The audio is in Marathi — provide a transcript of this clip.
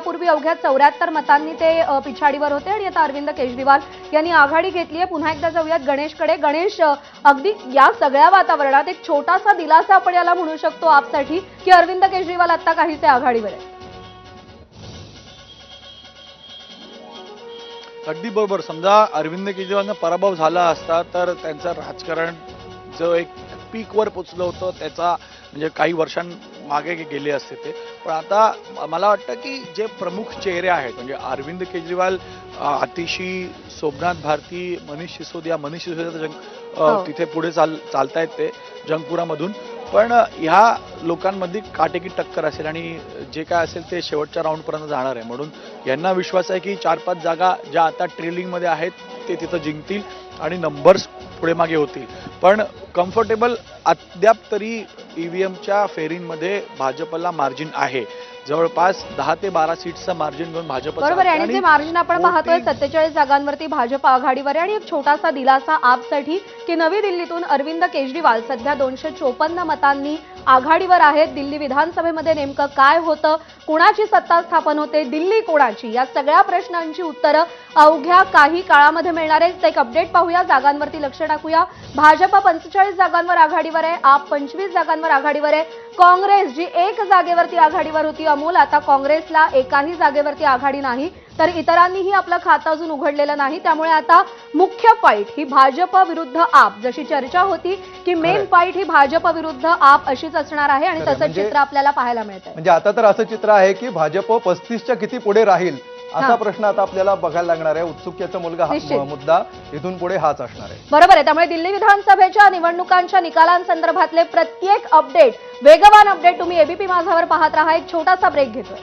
यापूर्वी अवघ्या 74 मतांनी ते पिछाडीवर होते आणि आता अरविंद केजरीवाल यांनी आघाडी घेतली आहे। पुन्हा एकदा जाऊयात गणेशकडे। गणेश, अगदी या सगळ्या वातावरणात एक छोटासा दिलासा आपण याला म्हणू शकतो आपसाठी की अरविंद केजरीवाल आता काहीसे आघाडीवर आहेत। अगदी बरोबर। समजा अरविंद केजरीवालना पराभव झाला असता तर त्यांचं राजकारण जो एक पीकवर पोचलं होतं त्याचा म्हणजे काही वर्षांमागे गेले असते ते। पण आता मला वाटतं की जे प्रमुख चेहरे आहेत म्हणजे अरविंद केजरीवाल, आतिशी, सोमनाथ भारती, मनीष सिसोदिया तिथे पुढे चालतायत ते जंगपुरामधून। पण ह्या लोकांमध्ये काटेकी टक्कर असेल आणि जे काय असेल ते शेवटच्या राऊंडपर्यंत जाणार आहे। म्हणून यांना विश्वास आहे की 4-5 जागा ज्या आता ट्रेलिंगमध्ये आहेत ते तिथं जिंकतील आणि नंबर्स पुढे मागे होतील। पण कम्फर्टेबल अद्याप तरी ईव्हीएमच्या फेरींमध्ये भाजपला मार्जिन आहे। जवळपास 10 ते 12 सीट्सचं मार्जिन घेऊन भाजप बरोबर आहे। आणि जे मार्जिन आपण पाहतोय 47 जागांवरती भाजप आघाडीवर आहे आणि एक छोटासा दिलासा आपसाठी की नवी दिल्लीतून अरविंद केजरीवाल सध्या 254 मतांनी आघाडीवर आहेत। दिल्ली विधानसभेमध्ये नेमकं काय होतं, कोणाची सत्ता स्थापन होते, दिल्ली कोणाची, या सगळ्या प्रश्नांची उत्तरं अवघ्या काही काळामध्ये मिळणार आहे। एक अपडेट पाहूया, जागांवरती लक्ष टाकूया। भाजप 45 जागांवर आघाडीवर आहे, आप 25 जागांवर आघाडीवर आहे। काँग्रेस जी 1 जागेवरती आघाडीवर होती अमोल, आता काँग्रेसला एकाही जागेवरती आघाडी नाही, तर इतरांनीही आपलं खातं अजून उघडलेलं नाही। त्यामुळे आता मुख्य फाईट ही भाजप विरुद्ध आप, जशी चर्चा होती की मेन फाईट ही भाजप विरुद्ध आप अशीच असणार आहे आणि तसं चित्र आपल्याला पाहायला मिळतंय। म्हणजे आता तर असं चित्र आहे की भाजप 35च्या किती पुढे राहील असा प्रश्न आता आपल्याला बघायला लागणार आहे। उत्सुकतेचा मुद्दा इथून पुढे हाच असणार आहे। बरोबर आहे। त्यामुळे दिल्ली विधानसभेच्या निवडणुकांच्या निकालांसंदर्भातले प्रत्येक अपडेट, वेगवान अपडेट तुम्ही एबीपी माझावर पाहत राहा। एक छोटासा ब्रेक घेतोय।